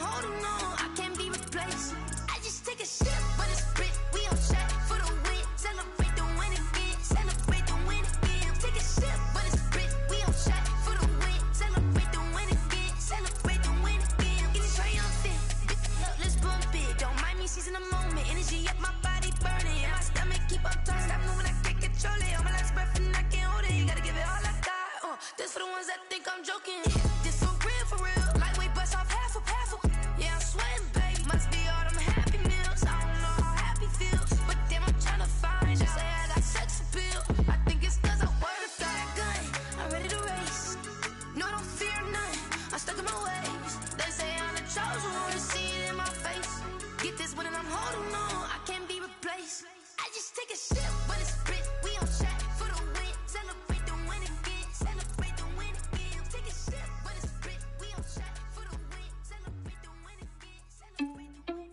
holding on, I can't be replaced. I just take a sip, but it's spit. We on shot for the win. Celebrate the win again. Celebrate the win again. Take a sip, but it's spit. We on shot for the win. Celebrate the win again. Celebrate the win again. Get it triumphant. Look, let's bump it. Don't mind me seizing the moment. Energy up, my body burning. Yeah, my stomach keep up turning. Stop moving, I can't control it. On my last breath and I can't hold it. You gotta give it all I got. This for the ones that think I'm joking. This for real, for real. Lightweight bust off half of. Yeah, I'm sweating, babe. Must be all them happy meals. I don't know how happy feels, but damn, I'm tryna find you. Say I got sex appeal. I think it's cause I work. Got a gun, I'm ready to race. No, I don't fear none. I'm stuck in my ways. They say I'm the chosen one, to see it in my face. Get this one and I'm holding on. I can't be replaced. I just take a sip, but it's spit. We on chat for the win. Celebrate the win again. Celebrate the win again. Take a sip, but it's spit. We on chat for the win. Celebrate the win again. Celebrate the win.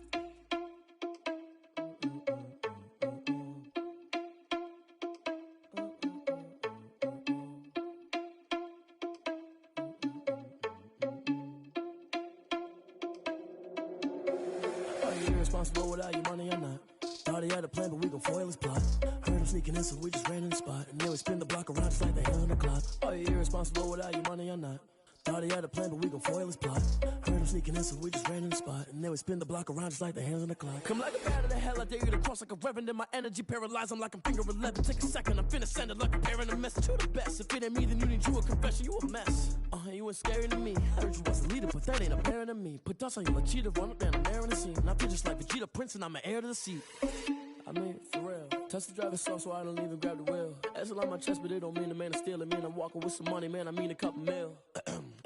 Are you irresponsible without your money or not? Thought he had a plan, but we gon' foil his plot. Heard him sneaking in, so we just ran in the spot. And then we spin the block around just like the hand on the clock. Are you irresponsible without your money or not? Thought he had a plan, but we gon' foil his plot. Heard him sneaking in, so we just ran in the spot. And then we spin the block around just like the hands on the clock. Come like a bat of the hell, I dare you to cross like a reverend. In my energy paralyzed, I'm like I'm finger 11. Take a second, I'm finna send it like a parent a message to the best. If it ain't me, then you need you a confession, you a mess. You ain't scary to me. Heard you was a leader, but that ain't apparent to me. Put dust on you like cheetah, run up down the air in the scene. And I feel just like Vegeta Prince, and I'm an heir to the seat. I mean, for real. Touch the driver's soft, so I don't even grab the wheel. That's on my chest, but it don't mean the man is stealing. Man, I'm walking with some money, man, I mean a couple mil.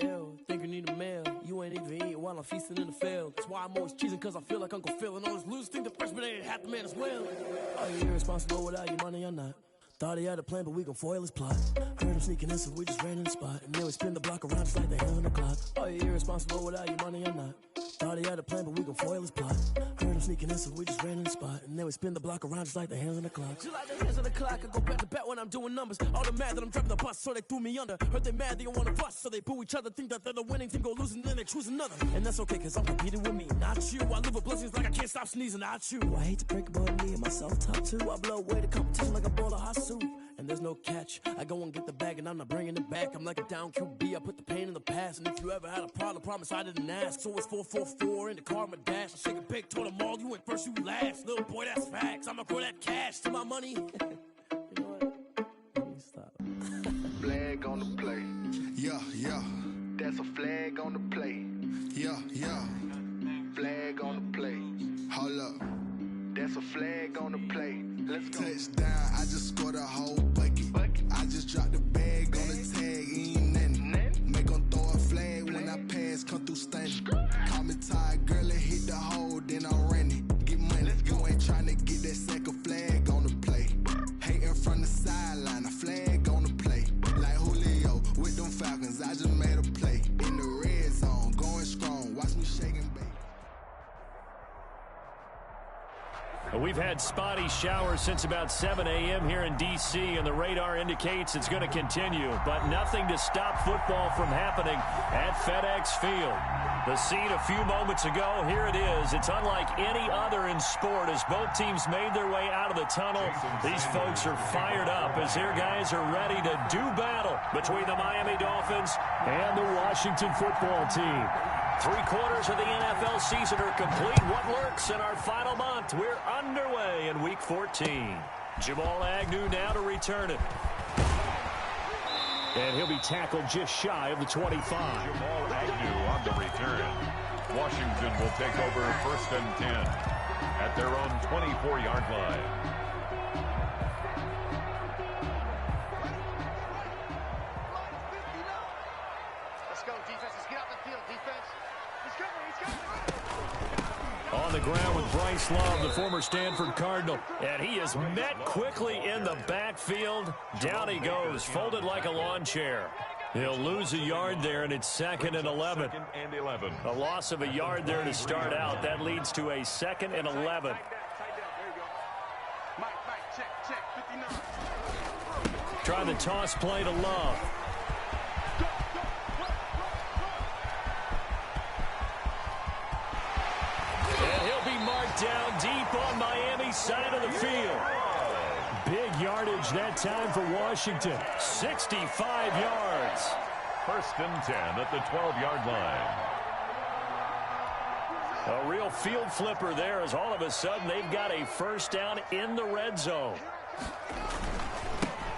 Ew, think you need a meal. You ain't even eating while I'm feasting in the field. That's why I'm always cheesing, cause I feel like Uncle Phil. And all those losers think the freshman ain't half the man as well. Are you irresponsible without your money or not? Thought he had a plan, but we gon' foil his plot. Heard him sneaking in, so we just ran in the spot. And then we spin the block around just like the hand on the clock. Are you irresponsible without your money or not? Thought he had a plan, but we gon' foil his plot. Heard him sneaking in, so we just ran in the spot. And then we spin the block around just like the hands on the clock. Just like the hands on the clock, I go back to back when I'm doing numbers. All the mad that I'm driving the bus, so they threw me under. Heard they mad, they don't wanna bust, so they boo each other. Think that they're the winning team, go losing, then they choose another. And that's okay, cause I'm competing with me, not you. I live with blessings like I can't stop sneezing, not you. I hate to break about me and myself top two. I blow away the competition like a bowl of hot soup. And there's no catch. I go and get the bag and I'm not bringing it back. I'm like a down QB, I put the pain in the past. And if you ever had a problem, promise I didn't ask. So it's 444 in the car, my dash. I shake a big, told them all, you went first, you last. Little boy, that's facts. I'ma grow that cash to my money. You know what? Let me stop. Flag on the play. Yeah, yeah. That's a flag on the play. Yeah, yeah. Flag on the play. Hold up. That's a flag on the play. Let's go. Touchdown, I just scored a whole bucket. I just dropped the bag on the tag, ain't nothing. Make them throw a flag when I pass, come through stunning. Call me tired, girl, and hit the hole, then I'm running. Get money, you ain't trying to get that second flag on the play. Hating from the sideline, a flag on the play. Like Julio with them Falcons, I just made a play. In the red zone, going strong, watch me shake and bake. We've had spotty showers since about 7 a.m. here in D.C., and the radar indicates it's going to continue, but nothing to stop football from happening at FedEx Field. The scene a few moments ago, here it is. It's unlike any other in sport as both teams made their way out of the tunnel. These folks are fired up as their guys are ready to do battle between the Miami Dolphins and the Washington football team. 3/4 of the NFL season are complete. What lurks in our final month? We're underway in Week 14. Jamal Agnew now to return it. And he'll be tackled just shy of the 25. Jamal Agnew on the return. Washington will take over 1st and 10 at their own 24-yard line. On the ground with Bryce Love, the former Stanford Cardinal. And he is met quickly in the backfield. Down he goes, folded like a lawn chair. He'll lose a yard there, and it's 2nd and 11. 2nd and 11. A loss of a yard there to start out. That leads to a 2nd and 11. Try the toss play to Love. yardage that time for Washington. 65 yards. 1st and 10 at the 12-yard line. A real field flipper there as all of a sudden they've got a first down in the red zone.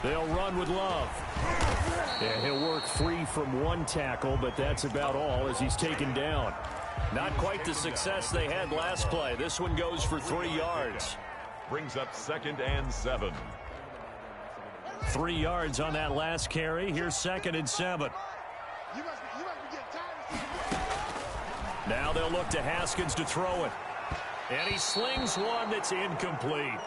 They'll run with Love. And he'll work free from one tackle, but that's about all as he's taken down. Not quite the success they had last play. This one goes for 3 yards. Brings up 2nd and 7. 3 yards on that last carry. Here's 2nd and 7. Now they'll look to Haskins to throw it. And he slings one that's incomplete.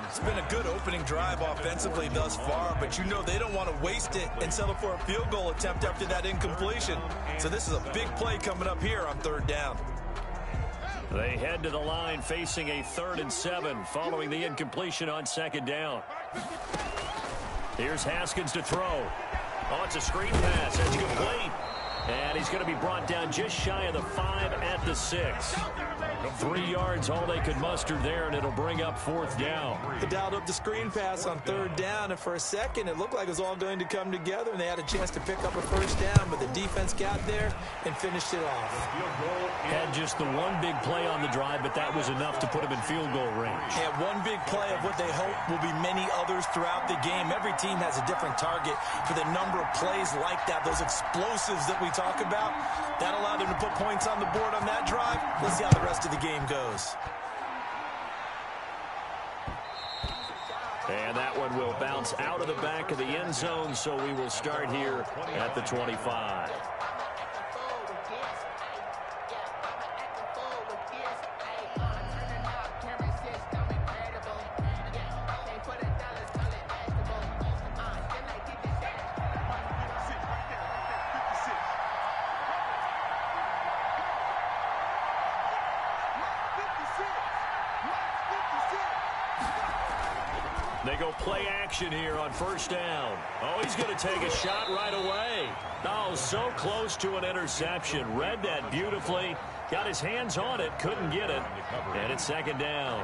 It's been a good opening drive offensively thus far, but you know they don't want to waste it and settle for a field goal attempt after that incompletion. So this is a big play coming up here on 3rd down. They head to the line facing a 3rd and 7 following the incompletion on 2nd down. Here's Haskins to throw. Oh, it's a screen pass. It's complete. And he's going to be brought down just shy of the 5 at the 6. 3 yards, all they could muster there, and it'll bring up 4th down. They dialed up the screen pass on 3rd down, and for a second, it looked like it was all going to come together, and they had a chance to pick up a first down, but the defense got there and finished it off. Had just the one big play on the drive, but that was enough to put him in field goal range. And one big play of what they hope will be many others throughout the game. Every team has a different target for the number of plays like that, those explosives that we talk about. That allowed them to put points on the board on that drive. Let's see how the rest of the game goes. And that one will bounce out of the back of the end zone, so we will start here at the 25. They go play action here on 1st down. Oh, he's going to take a shot right away. Oh, so close to an interception. Read that beautifully. Got his hands on it, couldn't get it. And it's 2nd down.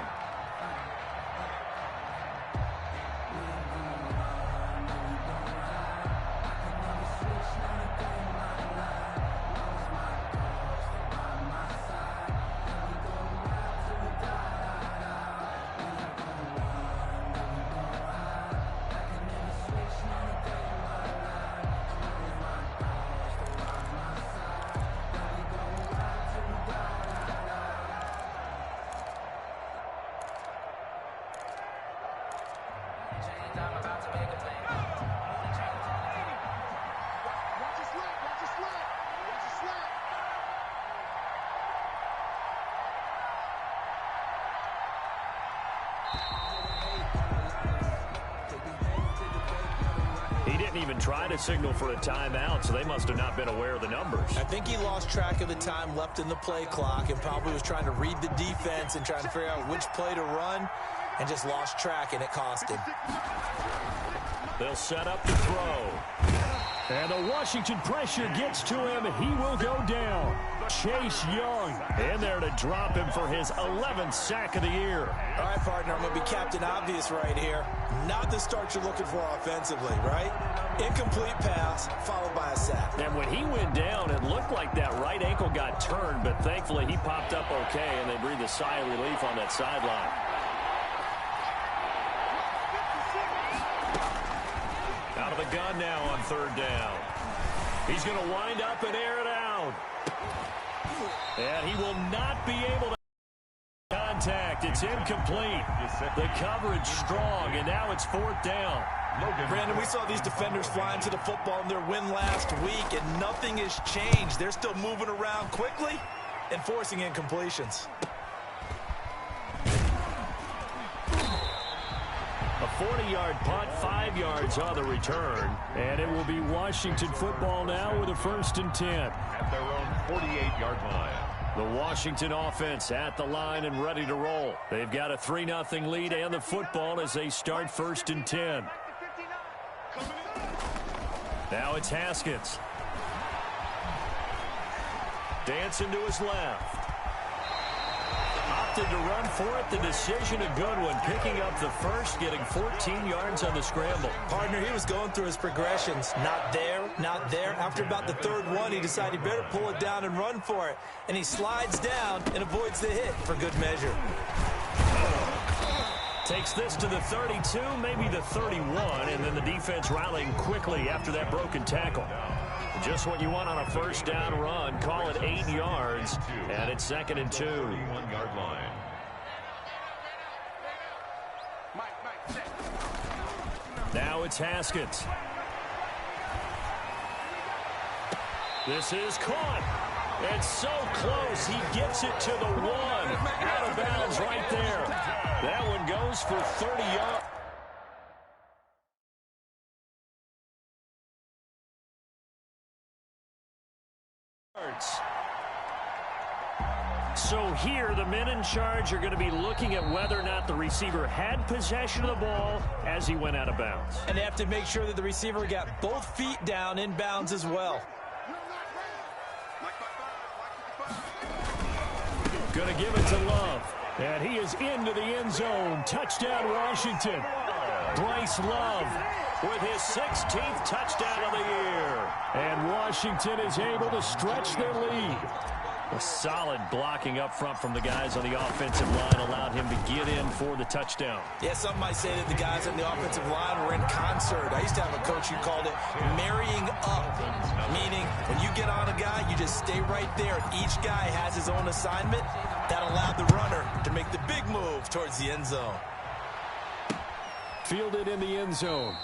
He didn't even try to signal for a timeout, so they must have not been aware of the numbers. I think he lost track of the time left in the play clock and probably was trying to read the defense and trying to figure out which play to run and just lost track, and it cost him. They'll set up to throw. And the Washington pressure gets to him. He will go down. Chase Young in there to drop him for his 11th sack of the year. All right, partner, I'm going to be Captain Obvious right here. Not the start you're looking for offensively, right? Incomplete pass followed by a sack. And when he went down, it looked like that right ankle got turned, but thankfully he popped up okay, and they breathed a sigh of relief on that sideline. Out of the gun now on 3rd down. He's going to wind up and air it out. And he will not be able to contact. It's incomplete. The coverage strong, and now it's 4th down. Brandon, we saw these defenders flying to the football in their win last week, and nothing has changed. They're still moving around quickly and forcing incompletions. A 40-yard punt, 5 yards on the return. And it will be Washington football now with a 1st and 10. At their own 48-yard line. The Washington offense at the line and ready to roll. They've got a 3-0 lead and the football as they start 1st and 10. Now it's Haskins. Dancing to his left. opted to run for it. The decision, a good one. Picking up the first, getting 14 yards on the scramble. Partner, he was going through his progressions. Not there, not there. After about the third one, he decided he better pull it down and run for it. And he slides down and avoids the hit for good measure. Takes this to the 32, maybe the 31, and then the defense rallying quickly after that broken tackle. Just what you want on a first down run. Call it 8 yards, and it's 2nd and 2. 31-yard line. Now it's Haskins. This is caught. It's so close. He gets it to the 1. Out of bounds right there. That one goes for 30 yards. So here, the men in charge are going to be looking at whether or not the receiver had possession of the ball as he went out of bounds. And they have to make sure that the receiver got both feet down in bounds as well. Going to give it to Love. And he is into the end zone. Touchdown, Washington. Bryce Love with his 16th touchdown of the year. And Washington is able to stretch their lead. A solid blocking up front from the guys on the offensive line allowed him to get in for the touchdown. Yeah, some might say that the guys on the offensive line were in concert. I used to have a coach who called it marrying up, meaning when you get on a guy, you just stay right there. Each guy has his own assignment. That allowed the runner to make the big move towards the end zone. Fielded in the end zone.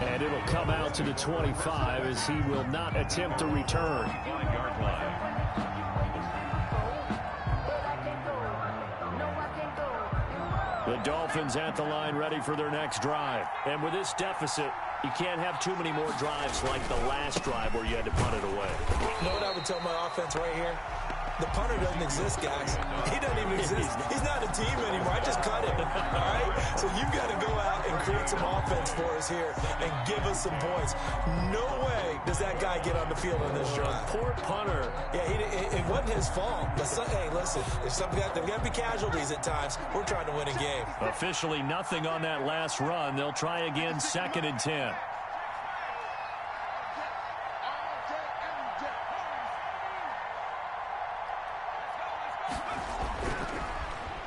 And it'll come out to the 25 as he will not attempt to return. 5-yard line. The Dolphins at the line ready for their next drive. And with this deficit, you can't have too many more drives like the last drive where you had to punt it away. You know what I would tell my offense right here? The punter doesn't exist, guys. He doesn't even exist. He's not a team anymore. I just cut him, all right? So you've got to go out and create some offense for us here and give us some points. No way does that guy get on the field on this drive. Poor punter. Yeah, it wasn't his fault. But hey, listen, there's got to be casualties at times. We're trying to win a game. Officially nothing on that last run. They'll try again, 2nd and 10.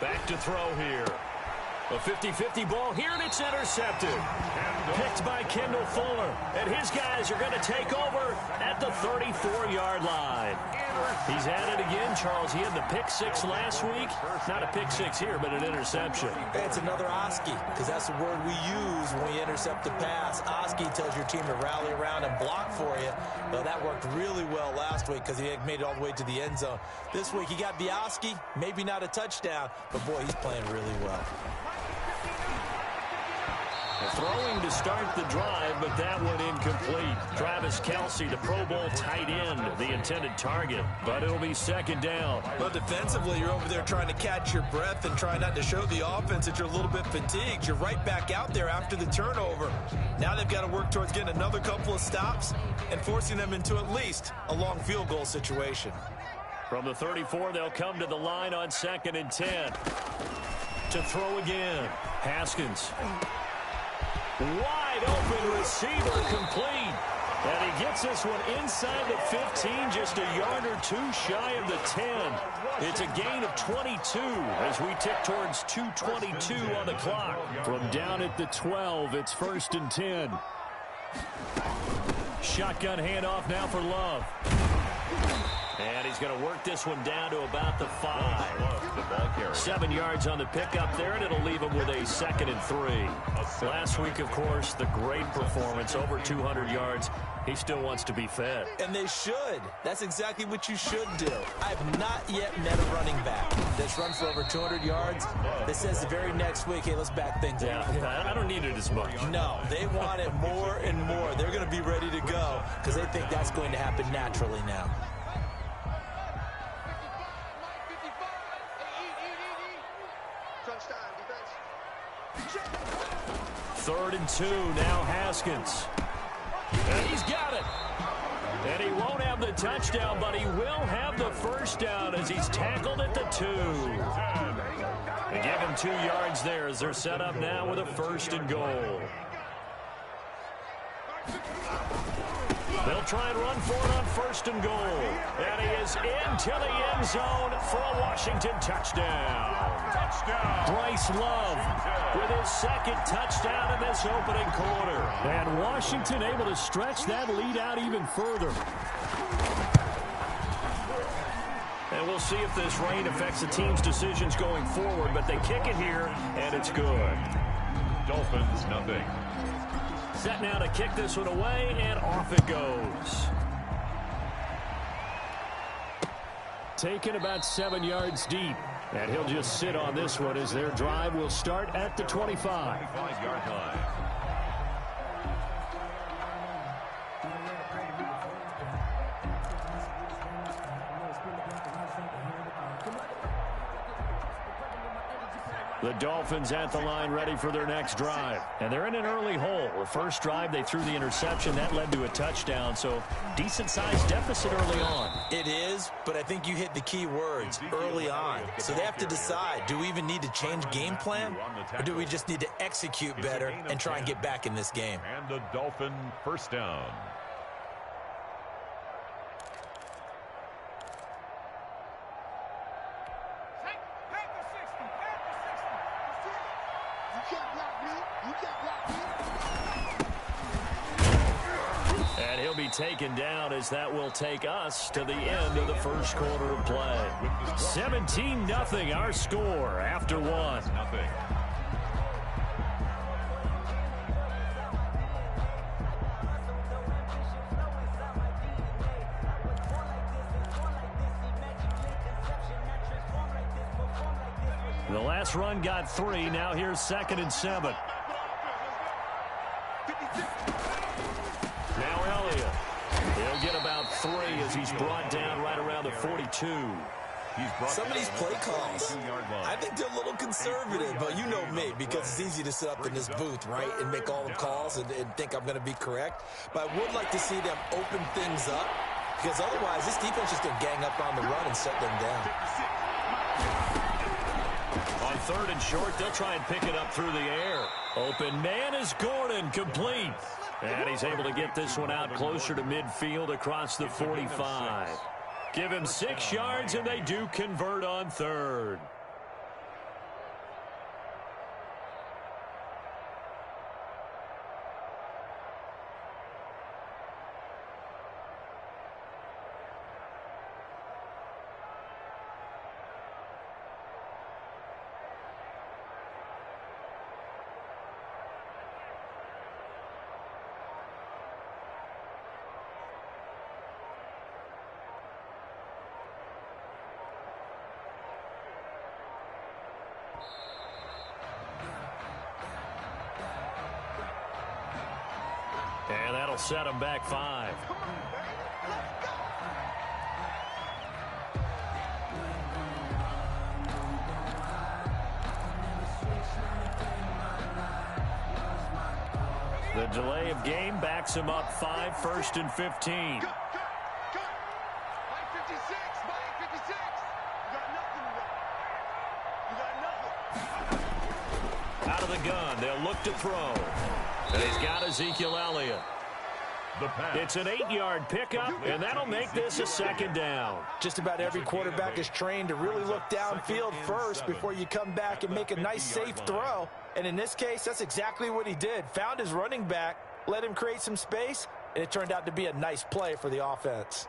Back to throw here. A 50-50 ball here, and it's intercepted. Picked by Kendall Fuller. And his guys are going to take over at the 34-yard line. He's at it again, Charles. He had the pick 6 last week. Not a pick 6 here, but an interception. It's another Oski, because that's the word we use when we intercept the pass. Oski tells your team to rally around and block for you. Well, that worked really well last week because he made it all the way to the end zone. This week he got the Oski, maybe not a touchdown, but boy, he's playing really well. Throwing to start the drive, but that one incomplete. Travis Kelce, the Pro Bowl tight end, the intended target, but it'll be 2nd down. Well, defensively, you're over there trying to catch your breath and try not to show the offense that you're a little bit fatigued. You're right back out there after the turnover. Now they've got to work towards getting another couple of stops and forcing them into at least a long field goal situation. From the 34, they'll come to the line on 2nd and 10. To throw again. Haskins. Wide open receiver complete. And he gets this one inside the 15, just a yard or two shy of the 10. It's a gain of 22 as we tick towards 2:22 on the clock. From down at the 12, it's 1st and 10. Shotgun handoff now for Love. And he's going to work this one down to about the 5. 7 yards on the pickup there, and it'll leave him with a 2nd and 3. Last week, of course, the great performance, over 200 yards. He still wants to be fed. And they should. That's exactly what you should do. I have not yet met a running back that's run for over 200 yards that says the very next week, hey, let's back things up. Yeah, I don't need it as much. No, they want it more and more. They're going to be ready to go because they think that's going to happen naturally now. Third and 2, now Haskins. And he's got it. And he won't have the touchdown, but he will have the first down as he's tackled at the 2. They give him 2 yards there as they're set up now with a 1st and goal. They'll try and run for it on 1st and goal. And he is into the end zone for a Washington touchdown. Bryce Love with his 2nd touchdown in this opening quarter. And Washington able to stretch that lead out even further. And we'll see if this rain affects the team's decisions going forward, but they kick it here, and it's good. Dolphins, nothing. Set now to kick this one away, and off it goes. Taken about 7 yards deep, and he'll just sit on this one as their drive will start at the 25. 25-yard line. The Dolphins at the line ready for their next drive. And they're in an early hole. The first drive, they threw the interception. That led to a touchdown, so decent-sized deficit early on. It is, but I think you hit the key words, early on. So they have to decide, do we even need to change game plan? Or do we just need to execute better and try and get back in this game? And the Dolphin first down. And he'll be taken down as that will take us to the end of the first quarter of play. 17-0 our score after 1. The last run got 3. Now here's 2nd and 7. Now Elliott. He'll get about 3 as he's brought down right around the 42. Some of these play calls, I think they're a little conservative, but you know me, because it's easy to sit up in this booth, right, and make all the calls and think I'm going to be correct. But I would like to see them open things up, because otherwise this defense is going to gang up on the run and shut them down. On 3rd and short, they'll try and pick it up through the air. Open man is Gordon, complete. And he's able to get this one out closer to midfield across the 45. Give him 6 yards, and they do convert on 3rd. And that'll set him back 5. The delay of game backs him up 5, 1st and 15. Out of the gun, they'll look to throw. And he's got Ezekiel Elliott. It's an 8-yard pickup, and that'll make this a 2nd down. Just about every quarterback is trained to really look downfield first before you come back and make a nice, safe throw. And in this case, that's exactly what he did. Found his running back, let him create some space, and it turned out to be a nice play for the offense.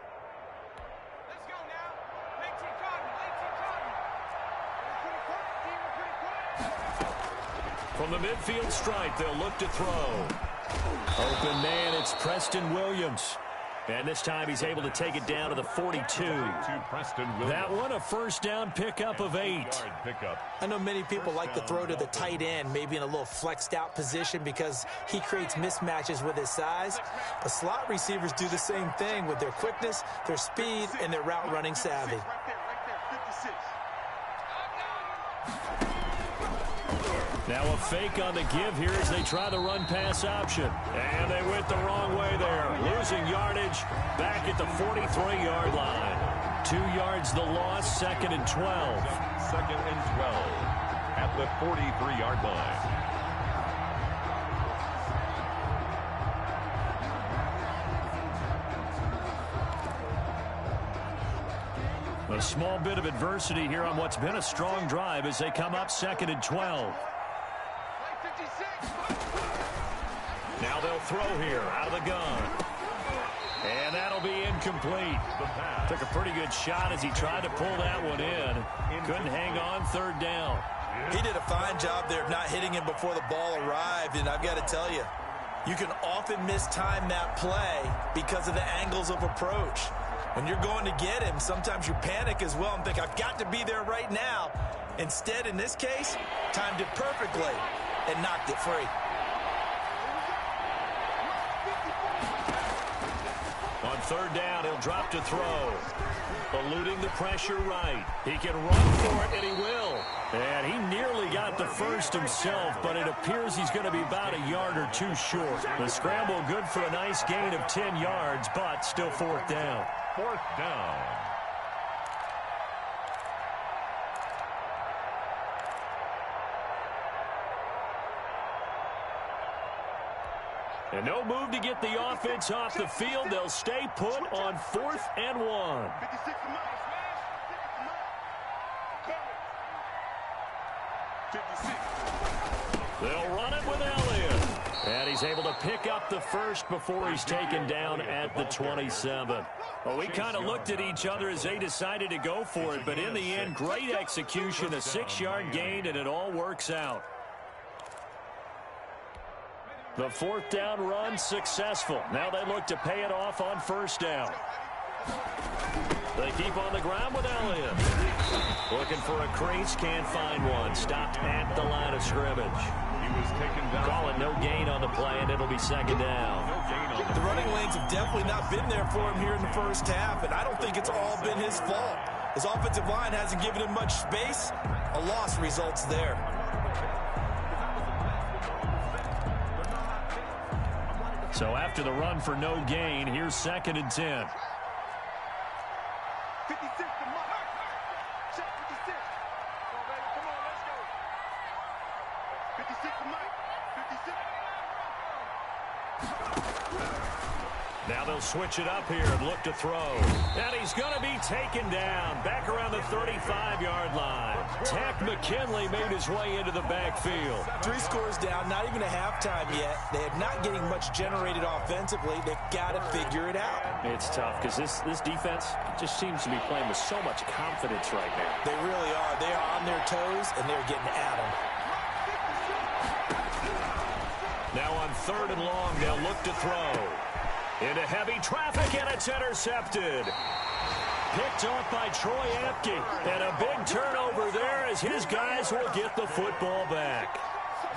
Let's go now. Late team From the midfield stripe, they'll look to throw. Open man, it's Preston Williams. And this time he's able to take it down to the 42. That one a 1st down pickup of 8. I know many people like to throw to the tight end, maybe in a little flexed out position because he creates mismatches with his size. But slot receivers do the same thing with their quickness, their speed, and their route running savvy. Now a fake on the give here as they try the run-pass option. And they went the wrong way there. Losing yardage back at the 43-yard line. 2 yards the loss, 2nd and 12. 2nd and 12 at the 43-yard line. A small bit of adversity here on what's been a strong drive as they come up 2nd and 12. Now they'll throw here out of the gun. And that'll be incomplete. Took a pretty good shot as he tried to pull that one in. Couldn't hang on 3rd down. He did a fine job there of not hitting him before the ball arrived. And I've got to tell you, you can often mistime that play because of the angles of approach. When you're going to get him, sometimes you panic as well and think, I've got to be there right now. Instead, in this case, timed it perfectly and knocked it free. On 3rd down, he'll drop to throw. Eluding the pressure right. He can run for it, and he will. And he nearly got the first himself, but it appears he's going to be about a yard or 2 short. The scramble good for a nice gain of 10 yards, but still 4th down. 4th down. And no move to get the offense off the field. They'll stay put on 4th and 1. They'll run it with Elliott. And he's able to pick up the first before he's taken down at the 27. Well, we kind of looked at each other as they decided to go for it. But in the end, great execution, a 6-yard gain, and it all works out. The 4th down run successful. Now they look to pay it off on 1st down. They keep on the ground with Elliott. Looking for a crease, can't find one. Stopped at the line of scrimmage. He was taken down. Calling no gain on the play, and it'll be 2nd down. The running lanes have definitely not been there for him here in the first half, and I don't think it's all been his fault. His offensive line hasn't given him much space. A loss results there. So after the run for no gain, here's 2nd and 10. 56 to Mike. Check 56. Come on, baby. Come on, let's go. 56 to Mike. 56. Now they'll switch it up here and look to throw. And he's going to be taken down back around the 35-yard line. Tack McKinley made his way into the backfield. 3 scores down, not even a halftime yet. They are not getting much generated offensively. They've got to figure it out. It's tough because this defense just seems to be playing with so much confidence right now. They really are. They are on their toes, and they're getting at them. Now on 3rd and long, they'll look to throw. Into heavy traffic, and it's intercepted. Picked off by Troy Apke. And a big turnover there as his guys will get the football back.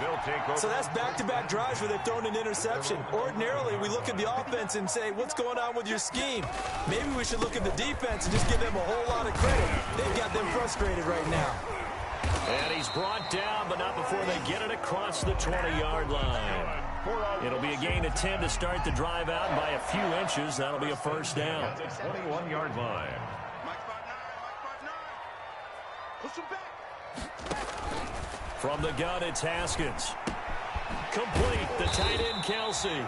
They'll take over. So that's back-to-back drives where they've thrown an interception. Ordinarily, we look at the offense and say, what's going on with your scheme? Maybe we should look at the defense and just give them a whole lot of credit. They've got them frustrated right now. And he's brought down, but not before they get it across the 20-yard line. It'll be a gain of 10 to start the drive out by a few inches. That'll be a 1st down. At the 21-yard line. Mike 5'9", Push him back. From the gun, it's Haskins. Complete, the tight end, Kelsey.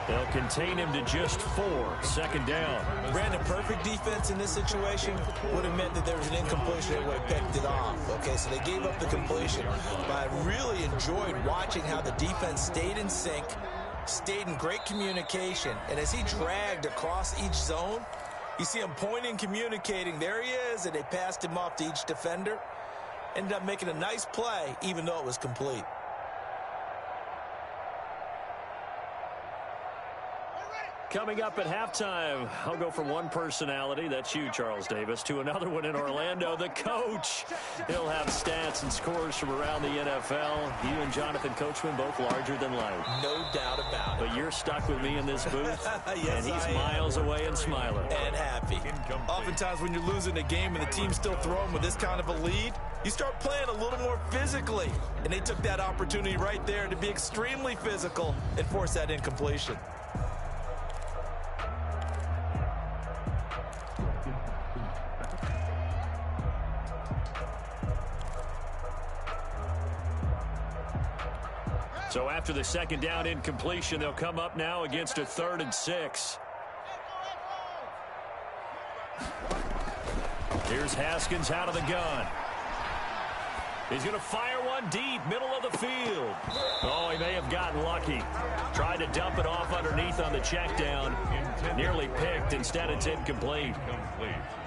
They'll contain him to just 4. 2nd down. Brandon, perfect defense in this situation would have meant that there was an incompletion. They would have picked it off. Okay, so they gave up the completion. But I really enjoyed watching how the defense stayed in sync, stayed in great communication. And as he dragged across each zone, you see him pointing, communicating. There he is, and they passed him off to each defender. Ended up making a nice play, even though it was complete. Coming up at halftime, I'll go from one personality, that's you, Charles Davis, to another one in Orlando, the coach. He'll have stats and scores from around the NFL. You and Jonathan Coachman both larger than life. No doubt about it. But you're stuck with me in this booth, yes, and he's miles away and smiling. And happy. Oftentimes when you're losing a game and the team's still throwing with this kind of a lead, you start playing a little more physically. And they took that opportunity right there to be extremely physical and force that incompletion. So after the second down incompletion, they'll come up now against a 3rd and 6. Here's Haskins out of the gun. He's going to fire one deep, middle of the field. Oh, he may have gotten lucky. Tried to dump it off underneath on the check down. Nearly picked. Instead, it's incomplete.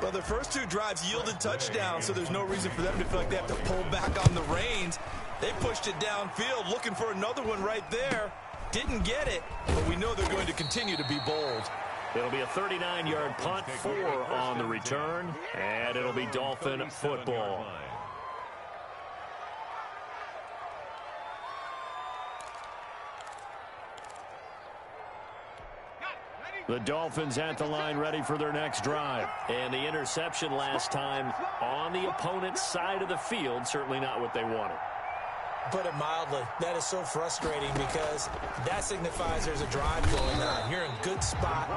Well, their first 2 drives yielded touchdowns, so there's no reason for them to feel like they have to pull back on the reins. They pushed it downfield, looking for another one right there. Didn't get it, but we know they're going to continue to be bold. It'll be a 39-yard punt, 4 on the return, and it'll be Dolphin football. The Dolphins at the line ready for their next drive. And the interception last time on the opponent's side of the field, certainly not what they wanted. Put it mildly, that is so frustrating because that signifies there's a drive going on. You're in a good spot,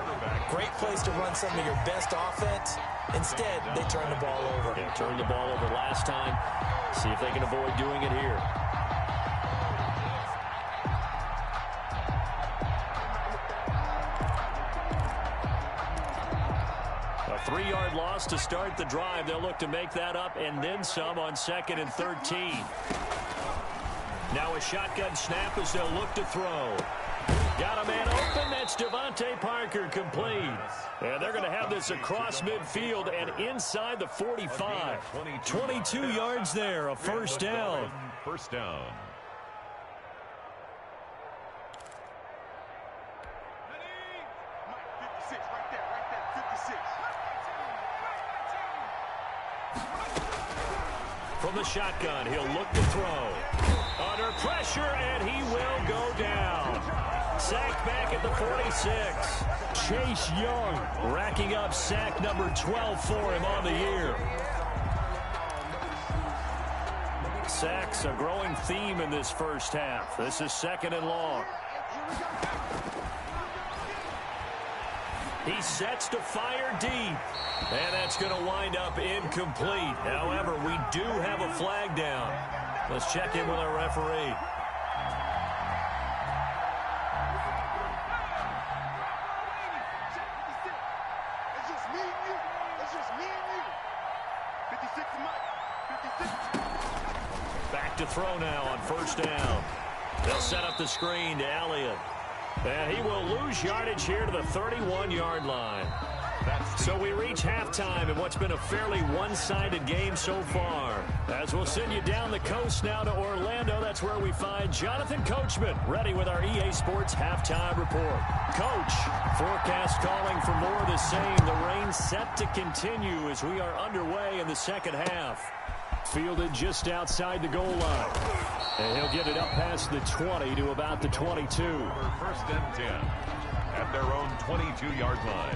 great place to run some of your best offense. Instead, they turn the ball over. Yeah, turned the ball over last time. See if they can avoid doing it here. A 3-yard loss to start the drive. They'll look to make that up and then some on 2nd and 13. Now a shotgun snap as they'll look to throw. Got a man open. That's Devontae Parker, complete. And they're going to have this across midfield and inside the 45. 22 yards there, a first down. First down. From the shotgun, he'll look to throw. Under pressure, and he will go down. Sacked back at the 46. Chase Young racking up sack number 12 for him on the year. Sacks a growing theme in this first half. This is 2nd and long. He sets to fire deep. And that's going to wind up incomplete. However, we do have a flag down. Let's check in with our referee. It's just me and you. It's just me and you. 56 Mike. 56. Back to throw now on 1st down. They'll set up the screen to Elliott. And he will lose yardage here to the 31-yard line. So we reach halftime in what's been a fairly one-sided game so far. As we'll send you down the coast now to Orlando, that's where we find Jonathan Coachman, ready with our EA Sports halftime report. Coach, forecast calling for more of the same. The rain set to continue as we are underway in the second half. Fielded just outside the goal line. And he'll get it up past the 20 to about the 22. 1st and 10 at their own 22-yard line.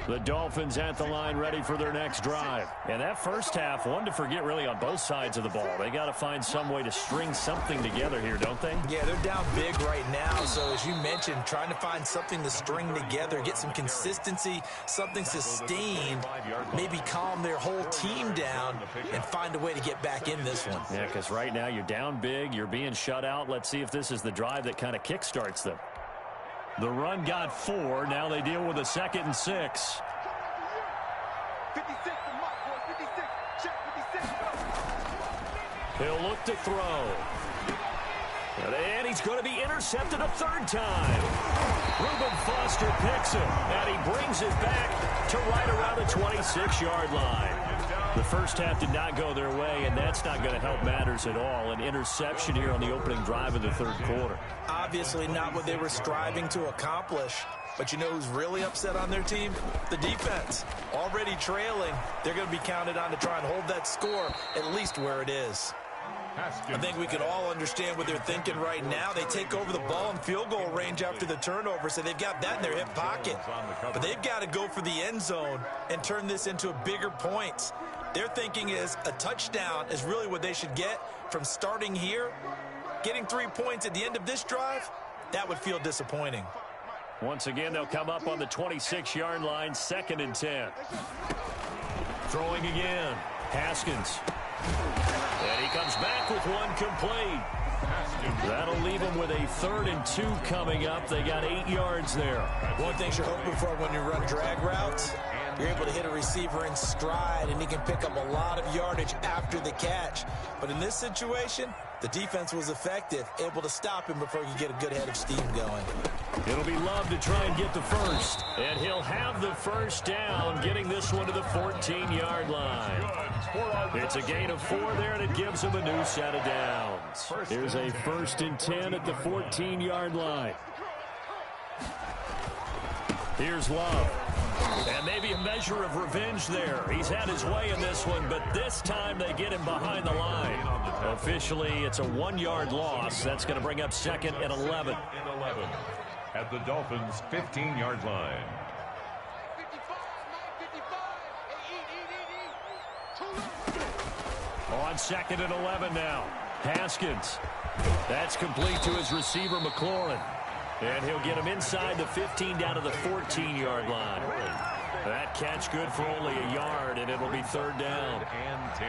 The Dolphins at the line ready for their next drive. And that first half, one to forget really on both sides of the ball. They got to find some way to string something together here, don't they? Yeah, they're down big right now. So as you mentioned, trying to find something to string together, get some consistency, something sustained, maybe calm their whole team down and find a way to get back in this one. Yeah, because right now you're down big, you're being shut out. Let's see if this is the drive that kind of kickstarts them. The run got 4. Now they deal with a 2nd and 6. 56 to Mike, boy. 56. Check 56. He'll look to throw. And he's going to be intercepted a 3rd time. Reuben Foster picks him, and he brings it back to right around the 26-yard line. The first half did not go their way, and that's not going to help matters at all. An interception here on the opening drive of the third quarter. Obviously not what they were striving to accomplish. But you know who's really upset on their team? The defense. Already trailing, they're going to be counted on to try and hold that score at least where it is. I think we can all understand what they're thinking right now. They take over the ball in field goal range after the turnover, so they've got that in their hip pocket. But they've got to go for the end zone and turn this into a bigger point. Their thinking is a touchdown is really what they should get from starting here. Getting 3 points at the end of this drive, that would feel disappointing. Once again, they'll come up on the 26-yard line, 2nd and 10. Throwing again, Haskins. And he comes back with one complete. That'll leave him with a 3rd and 2 coming up. They got 8 yards there. One thing you're hoping for when you run drag routes, you're able to hit a receiver in stride, and he can pick up a lot of yardage after the catch. But in this situation, the defense was effective, able to stop him before he could get a good head of steam going. It'll be Love to try and get the first. And he'll have the first down, getting this one to the 14-yard line. It's a gain of 4 there, and it gives him a new set of downs. Here's a 1st and 10 at the 14-yard line. Here's Love. And maybe a measure of revenge there. He's had his way in this one, but this time they get him behind the line. Officially, it's a 1-yard loss. That's going to bring up 2nd and 11. At the Dolphins' 15-yard line. On 2nd and 11 now. Haskins. That's complete to his receiver, McLaurin. And he'll get him inside the 15 down to the 14-yard line. That catch good for only a yard, and it'll be 3rd down. And 10.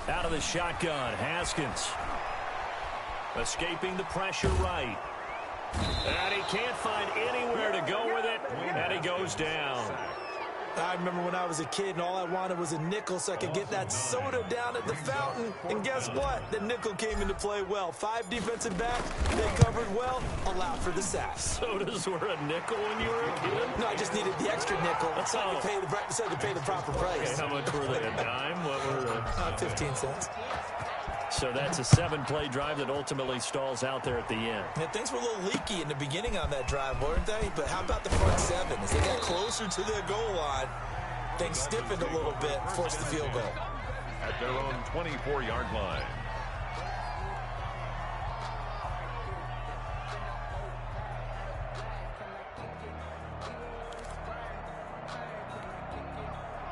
Out of the shotgun, Haskins. Escaping the pressure right. And he can't find anywhere to go with it, and he goes down. I remember when I was a kid and all I wanted was a nickel so I could get that soda down at the fountain. And guess what? The nickel came into play well. 5 defensive backs, they covered well, allowed for the sack. Sodas were a nickel when you were a kid? No, I just needed the extra nickel so I could pay the proper price. Okay, how much were they, a dime? What were they? 15 cents. So that's a 7-play drive that ultimately stalls out there at the end. Yeah, things were a little leaky in the beginning on that drive, weren't they? But how about the front 7? As they got closer to their goal line, things stiffened a little bit, forced the field goal. At their own 24-yard line.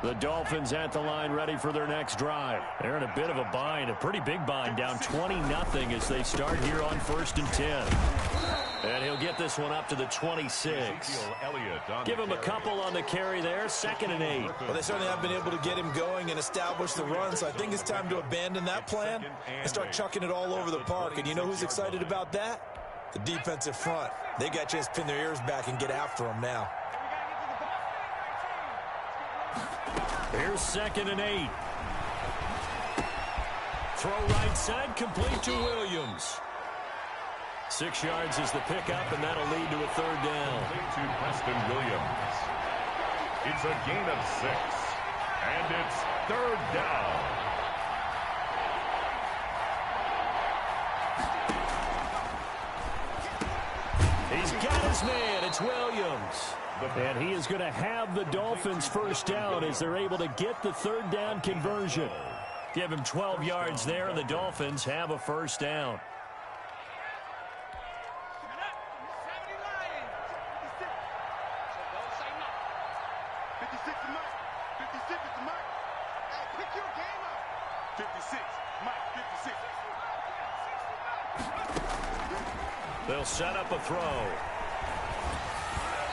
The Dolphins at the line ready for their next drive. They're in a bit of a bind, a pretty big bind, down 20-0 as they start here on 1st and 10. And he'll get this one up to the 26. Give him a couple on the carry there, 2nd and 8. Well, they certainly have been able to get him going and establish the run, so I think it's time to abandon that plan and start chucking it all over the park. And you know who's excited about that? The defensive front. They got a chance to pin their ears back and get after him now. Here's 2nd and 8. Throw right side, complete to Williams. 6 yards is the pickup, and that'll lead to a 3rd down. To Preston Williams. It's a gain of 6, and it's 3rd down. He's got his man. It's Williams. And he is going to have the Dolphins' first down as they're able to get the 3rd down conversion. Give him 12 yards there, and the Dolphins have a first down. They'll set up a throw.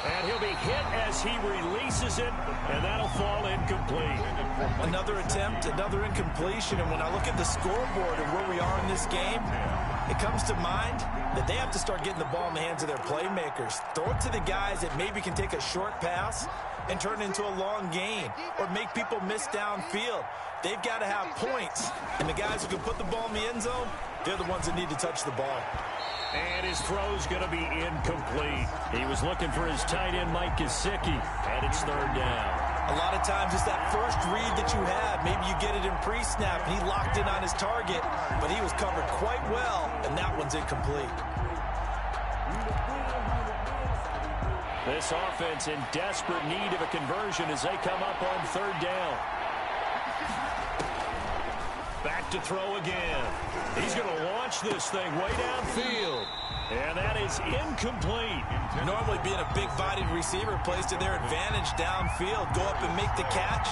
And he'll be hit as he releases it, and that'll fall incomplete. Another attempt, another incompletion, and when I look at the scoreboard and where we are in this game, It comes to mind that they have to start getting the ball in the hands of their playmakers. Throw it to the guys that maybe can take a short pass and turn it into a long gain or make people miss downfield. They've got to have points, and the guys who can put the ball in the end zone, they're the ones that need to touch the ball. And his throw's going to be incomplete. He was looking for his tight end, Mike Gesicki, and it's third down. A lot of times it's that first read that you have. Maybe you get it in pre-snap, and he locked in on his target, but he was covered quite well, and that one's incomplete. This offense in desperate need of a conversion as they come up on third down. Back to throw again. He's going to launch this thing way downfield. And that is incomplete. Normally being a big-bodied receiver plays to their advantage downfield. Go up and make the catch,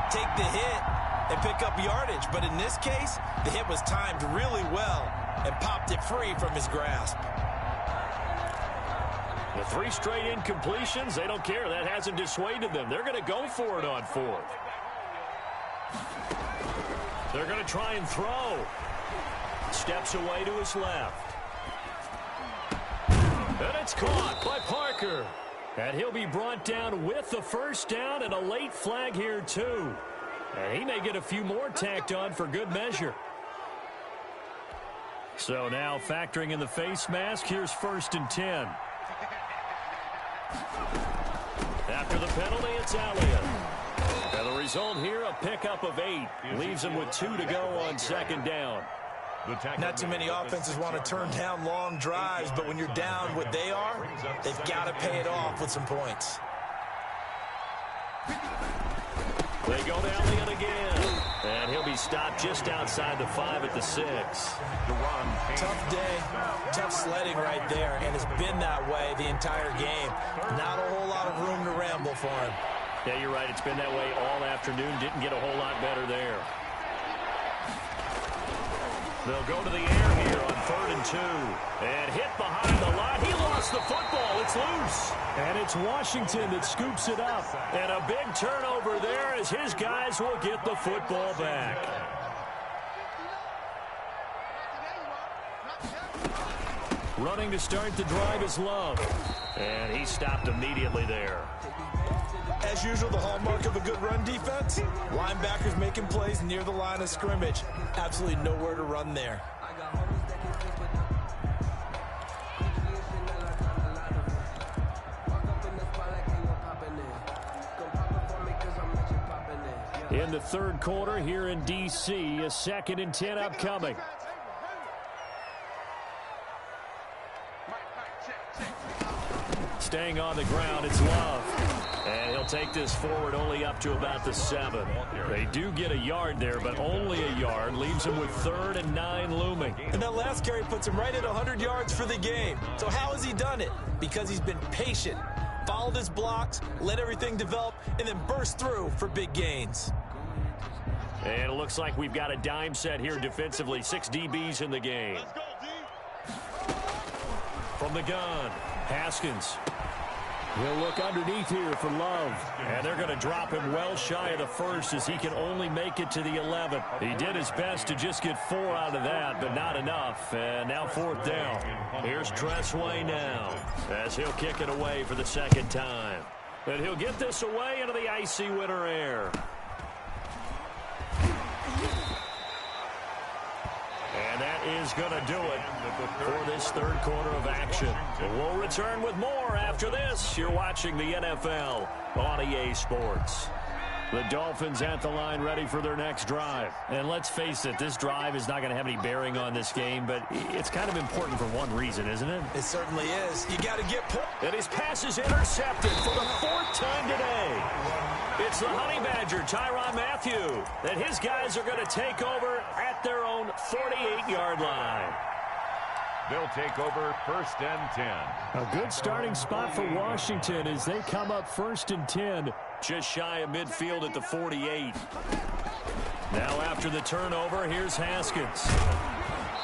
take the hit, and pick up yardage. But in this case, the hit was timed really well and popped it free from his grasp. The 3 straight incompletions, they don't care. That hasn't dissuaded them. They're going to go for it on fourth. They're going to try and throw. Steps away to his left. And it's caught by Parker. And he'll be brought down with the first down and a late flag here too. And he may get a few more tacked on for good measure. So now factoring in the face mask, here's 1st and 10. After the penalty, it's Elliott. And the result here, a pickup of 8. Leaves him with 2 to go on second down. Not too many offenses want to turn down long drives, but when you're down what they are, they've got to pay it off with some points. They go to Elliott again. And he'll be stopped just outside the 5 at the 6. Tough day, tough sledding right there, and it's been that way the entire game. Not a whole lot of room to ramble for him. Yeah, you're right. It's been that way all afternoon. Didn't get a whole lot better there. They'll go to the air here on 3rd and 2. And hit behind the line. He lost the football. It's loose. And it's Washington that scoops it up. And a big turnover there as his guys will get the football back. Running to start the drive is Love. And he stopped immediately there. As usual, the hallmark of a good run defense, linebackers making plays near the line of scrimmage. Absolutely nowhere to run there. In the third quarter here in D.C., a 2nd and 10 upcoming. Staying on the ground, it's Love. And he'll take this forward only up to about the 7. They do get a yard there, but only a yard. Leaves him with 3rd and 9 looming. And that last carry puts him right at 100 yards for the game. So how has he done it? Because he's been patient, followed his blocks, let everything develop, and then burst through for big gains. And it looks like we've got a dime set here defensively. 6 DBs in the game. From the gun, Haskins. He'll look underneath here for Love. And they're going to drop him well shy of the 1st as he can only make it to the 11th. He did his best to just get 4 out of that, but not enough. And now 4th down. Here's Tressway now as he'll kick it away for the 2nd time. And he'll get this away into the icy winter air. And that is going to do it for this third quarter of action. We'll return with more after this. You're watching the NFL on EA Sports. The Dolphins at the line ready for their next drive. And let's face it, this drive is not going to have any bearing on this game, but it's kind of important for one reason, isn't it? It certainly is. You got to get points. And his pass is intercepted for the 4th time today. It's the Honey Badger, Tyrann Mathieu, that his guys are going to take over at their own 48-yard line. They'll take over 1st and 10. A good starting spot for Washington as they come up 1st and 10, just shy of midfield at the 48. Now after the turnover, here's Haskins.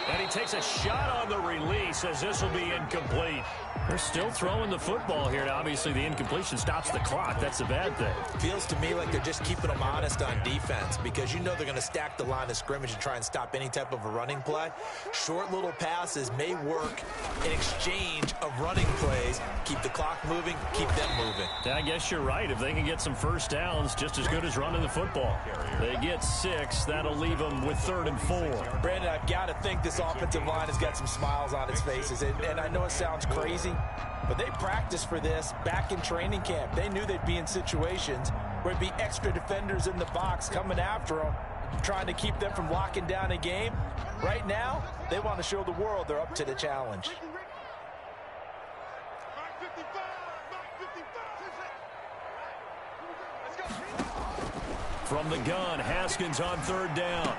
And he takes a shot on the release as this will be incomplete. They're still throwing the football here. Now, obviously, the incompletion stops the clock. That's a bad thing. Feels to me like they're just keeping them honest on defense because you know they're going to stack the line of scrimmage and try and stop any type of a running play. Short little passes may work in exchange of running plays. Keep the clock moving, keep them moving. Yeah, I guess you're right. If they can get some first downs, just as good as running the football. They get 6. That'll leave them with 3rd and 4. Brandon, I've got to think this offensive line has got some smiles on its faces. And I know it sounds crazy, but they practiced for this back in training camp. They knew they'd be in situations where it'd be extra defenders in the box coming after them, trying to keep them from locking down a game. Right now, they want to show the world they're up to the challenge. From the gun, Haskins on 3rd down.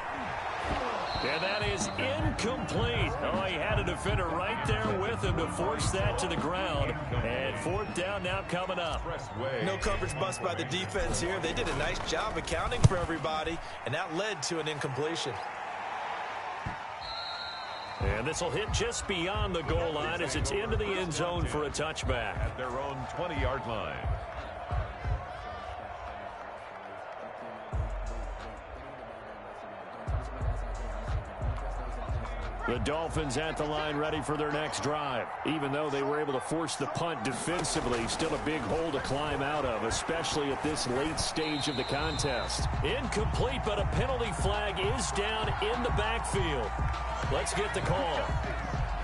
And that is incomplete. Oh, he had a defender right there with him to force that to the ground. And 4th down now coming up. No coverage bust by the defense here. They did a nice job accounting for everybody, and that led to an incompletion. And this will hit just beyond the goal line as it's into the end zone for a touchback. At their own 20-yard line. The Dolphins at the line ready for their next drive. Even though they were able to force the punt defensively, still a big hole to climb out of, especially at this late stage of the contest. Incomplete, but a penalty flag is down in the backfield. Let's get the call.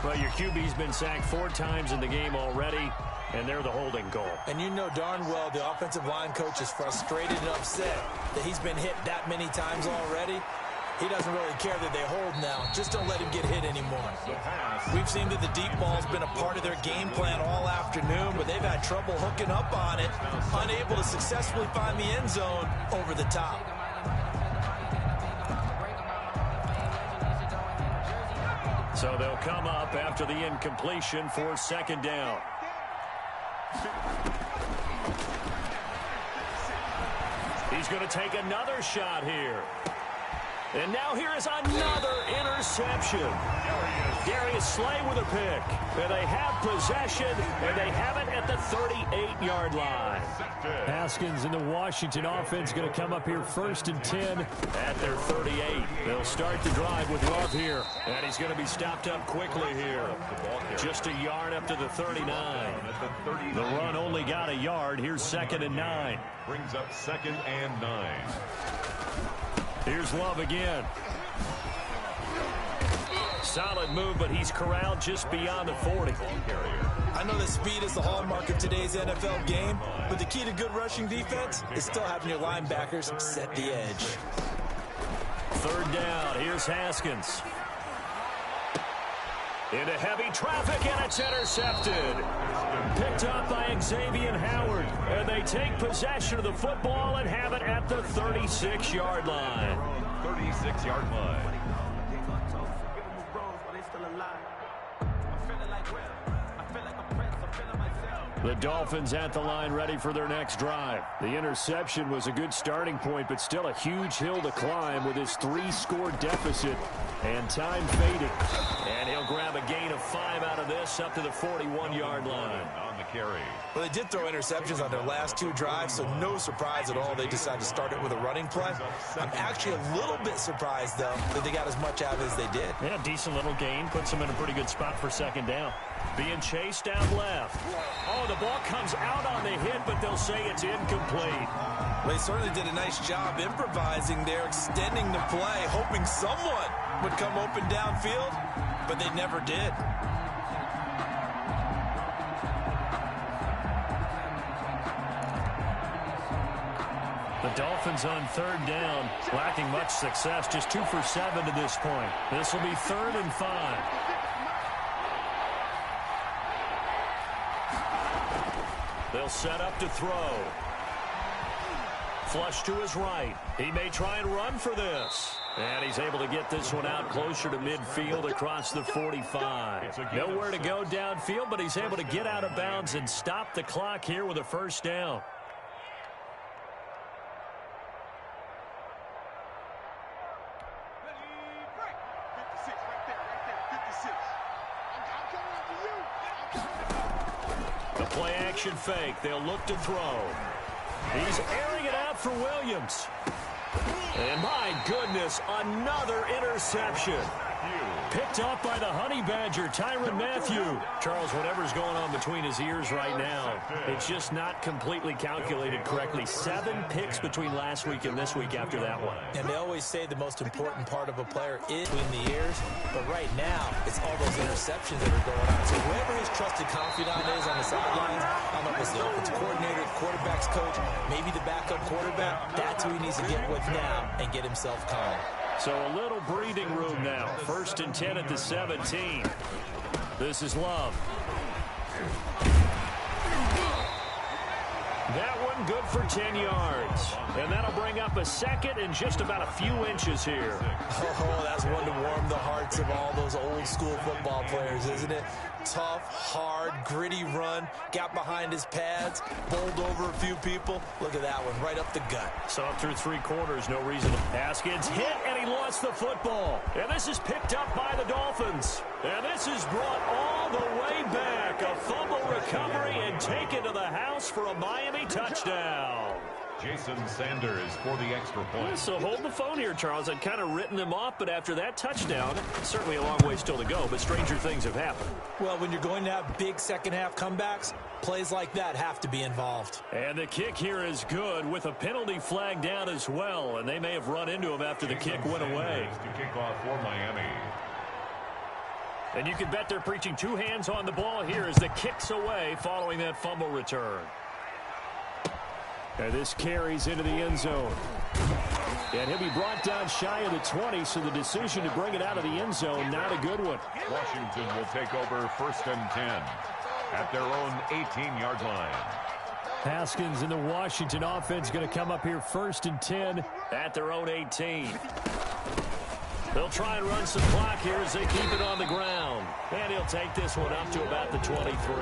Well, your QB's been sacked 4 times in the game already, and they're the holding goal. And you know darn well the offensive line coach is frustrated and upset that he's been hit that many times already. He doesn't really care that they hold now. Just don't let him get hit anymore. We've seen that the deep ball's been a part of their game plan all afternoon, but they've had trouble hooking up on it, unable to successfully find the end zone over the top. So they'll come up after the incompletion for 2nd down. He's going to take another shot here. And now here is another interception. Darius Slay with a pick. And they have possession, and they have it at the 38-yard line. Haskins and the Washington offense going to come up here 1st and 10 at their 38. They'll start the drive with Love here. And he's going to be stopped up quickly here. Just a yard up to the 39. The run only got a yard. Here's 2nd and 9. Brings up 2nd and 9. Here's Love again. Solid move, but he's corralled just beyond the 40. I know that speed is the hallmark of today's NFL game, but the key to good rushing defense is still having your linebackers set the edge. 3rd down. Here's Haskins. Into heavy traffic, and it's intercepted. Picked up by Xavier Howard. And they take possession of the football and have it at the 36-yard line. 36-yard line. The Dolphins at the line ready for their next drive. The interception was a good starting point, but still a huge hill to climb with his 3-score deficit. And time faded. And he'll grab a gain of 5 out of this up to the 41-yard line. On the carry. Well, they did throw interceptions on their last 2 drives, so no surprise at all they decided to start it with a running play. I'm actually a little bit surprised, though, that they got as much out as they did. Yeah, decent little gain. Puts them in a pretty good spot for 2nd down. Being chased down left. Oh, the ball comes out on the hit, but they'll say it's incomplete. Well, they certainly did a nice job improvising there, extending the play, hoping someone would come open downfield, but they never did. The Dolphins on 3rd down, lacking much success, just 2 for 7 to this point. This will be 3rd and 5. They'll set up to throw. Flush to his right. He may try and run for this. And he's able to get this one out closer to midfield across the 45. Nowhere to go downfield, but he's able to get out of bounds and stop the clock here with a 1st down. The play action fake. They'll look to throw. He's airing it out for Williams. And my goodness, another interception. Picked up by the Honey Badger, Tyrann Mathieu. Charles, whatever's going on between his ears right now, it's just not completely calculated correctly. 7 picks between last week and this week after that one. And they always say the most important part of a player is between the ears, but right now, it's all those interceptions that are going on. So whoever his trusted confidant is on the sidelines, I don't know if it's the offensive coordinator, the quarterback's coach, maybe the backup quarterback, that's who he needs to get with now and get himself calm. So a little breathing room now. 1st and 10 at the 17. This is Love. That one good for 10 yards. And that'll bring up a second and just about a few inches here. Oh, that's one to warm the hearts of all those old school football players, isn't it? Tough, hard, gritty run. Got behind his pads, bowled over a few people. Look at that one, right up the gut. Saw through 3 quarters, no reason. Haskins hit, and he lost the football. And this is picked up by the Dolphins. And this is brought all the way back. A fumble recovery and taken to the house for a Miami touchdown. Jason Sanders for the extra point. So hold the phone here, Charles. I'd kind of written them off, but after that touchdown, certainly a long way still to go, but stranger things have happened. Well, when you're going to have big second-half comebacks, plays like that have to be involved. And the kick here is good with a penalty flag down as well, and they may have run into him after the kick went away. To kick off for Miami. And you can bet they're preaching 2 hands on the ball here as the kick's away following that fumble return. And this carries into the end zone. And he'll be brought down shy of the 20, so the decision to bring it out of the end zone, not a good one. Washington will take over 1st and 10 at their own 18-yard line. Haskins and the Washington offense going to come up here 1st and 10 at their own 18. They'll try and run some clock here as they keep it on the ground. And he'll take this one up to about the 23.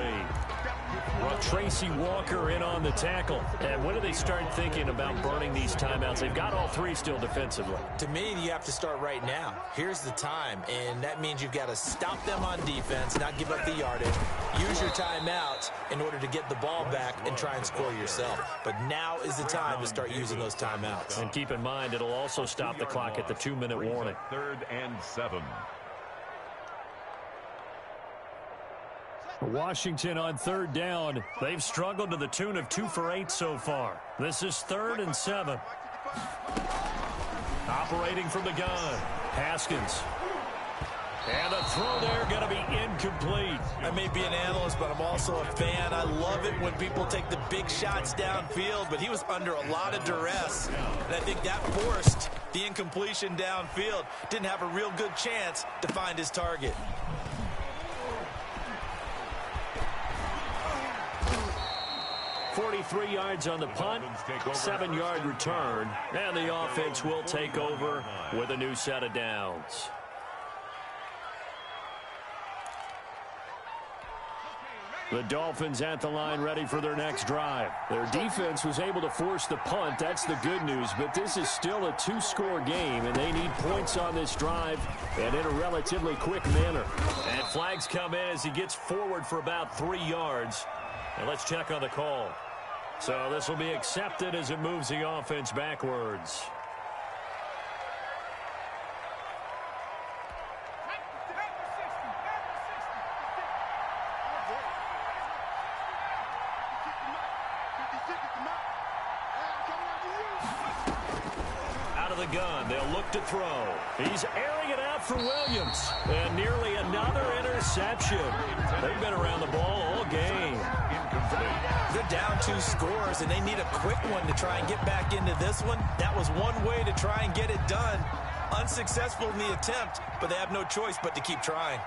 Tracy Walker in on the tackle. And when do they start thinking about burning these timeouts? They've got all 3 still defensively. To me, you have to start right now. Here's the time, and that means you've got to stop them on defense, not give up the yardage, use your timeouts in order to get the ball back and try and score yourself. But now is the time to start using those timeouts. And keep in mind, it'll also stop the clock at the 2-minute warning. 3rd and 7. Washington on 3rd down. They've struggled to the tune of 2 for 8 so far. This is 3rd and 7. Operating from the gun. Haskins. And a throw there going to be incomplete. I may be an analyst, but I'm also a fan. I love it when people take the big shots downfield, but he was under a lot of duress. And I think that forced the incompletion downfield. Didn't have a real good chance to find his target. 43 yards on the punt, 7-yard return, and the offense will take over with a new set of downs. The Dolphins at the line ready for their next drive. Their defense was able to force the punt. That's the good news, but this is still a 2-score game, and they need points on this drive and in a relatively quick manner. And flags come in as he gets forward for about 3 yards. And let's check on the call. So this will be accepted as it moves the offense backwards. Out of the gun, they'll look to throw. He's airing it out for Williams. And nearly another interception. They've been around the ball all game. They're down 2 scores, and they need a quick one to try and get back into this one. That was one way to try and get it done. Unsuccessful in the attempt, but they have no choice but to keep trying.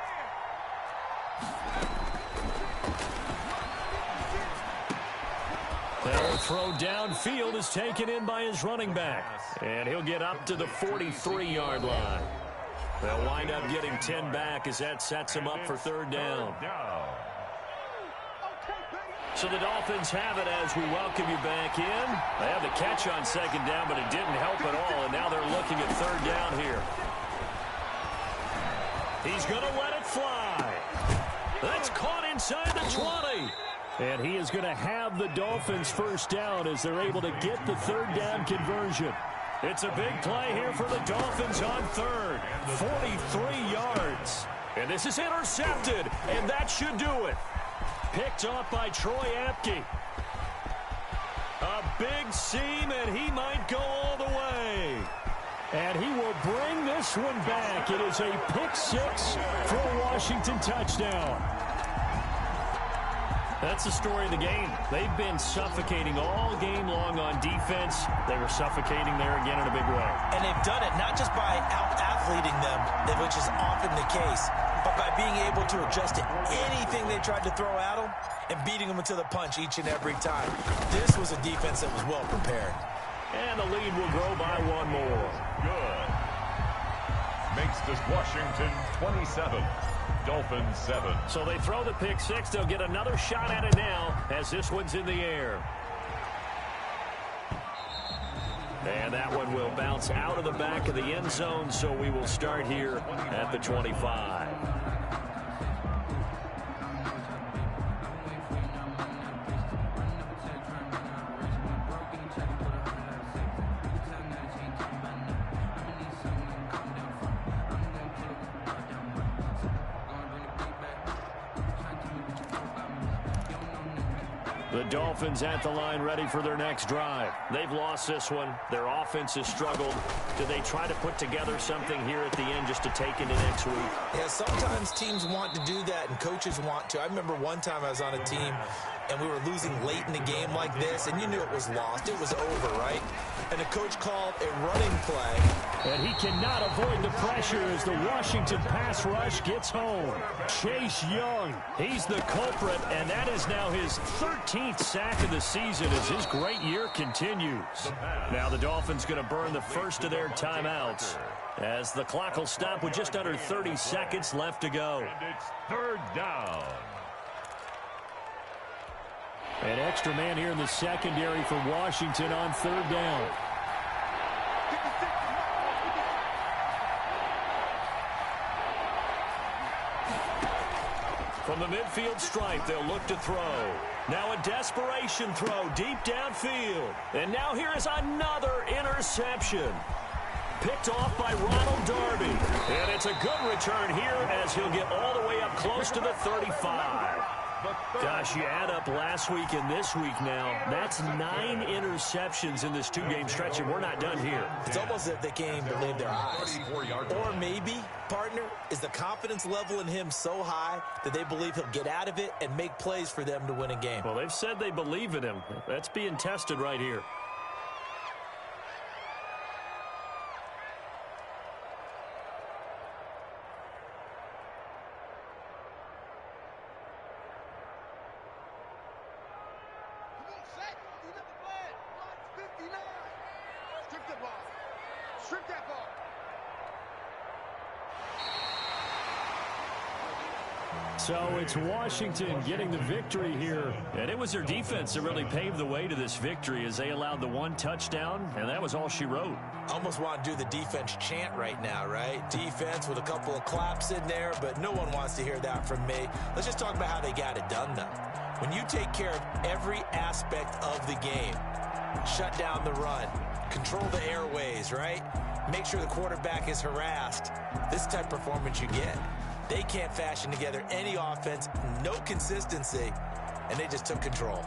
They'll throw downfield is taken in by his running back. And he'll get up to the 43-yard line. They'll wind up getting 10 back as that sets him up for 3rd down. So the Dolphins have it as we welcome you back in. They have the catch on 2nd down, but it didn't help at all, and now they're looking at 3rd down here. He's going to let it fly. That's caught inside the 20. And he is going to have the Dolphins first down as they're able to get the third down conversion. It's a big play here for the Dolphins on third. 43 yards. And this is intercepted, and that should do it. Picked off by Troy Apke. A big seam, and he might go all the way. And he will bring this one back. It is a pick six for a Washington touchdown. That's the story of the game. They've been suffocating all game long on defense. They were suffocating there again in a big way. And they've done it not just by out-athleting them, which is often the case, but by being able to adjust to anything they tried to throw at them and beating them into the punch each and every time. This was a defense that was well prepared. And the lead will grow by one more. Good. Makes this Washington 27. Dolphins 7. So they throw the pick six. They'll get another shot at it now as this one's in the air. And that one will bounce out of the back of the end zone, so we will start here at the 25. The Dolphins at the line ready for their next drive. They've lost this one. Their offense has struggled. Do they try to put together something here at the end just to take into next week? Yeah, sometimes teams want to do that and coaches want to. I remember one time I was on a team and we were losing late in the game like this, and you knew it was lost. It was over, right? And the coach called a running play. And he cannot avoid the pressure as the Washington pass rush gets home. Chase Young, he's the culprit, and that is now his 13th sack of the season as his great year continues. Now the Dolphins going to burn the first of their timeouts as the clock will stop with just under 30 seconds left to go. And it's third down. An extra man here in the secondary for Washington on third down. From the midfield stripe, they'll look to throw. Now a desperation throw deep downfield. And now here is another interception. Picked off by Ronald Darby. And it's a good return here as he'll get all the way up close to the 35. Gosh, you add up last week and this week now, that's 9 interceptions in this two-game stretch, and we're not done here. It's almost as if they can't even believe their eyes. Or maybe, partner, is the confidence level in him so high that they believe he'll get out of it and make plays for them to win a game. Well, they've said they believe in him. That's being tested right here. So it's Washington getting the victory here. And it was their defense that really paved the way to this victory as they allowed the one touchdown, and that was all she wrote. I almost want to do the defense chant right now, right? Defense with a couple of claps in there, but no one wants to hear that from me. Let's just talk about how they got it done, though. When you take care of every aspect of the game, shut down the run, control the airways, right? Make sure the quarterback is harassed. This type of performance you get. They can't fashion together any offense, no consistency, and they just took control.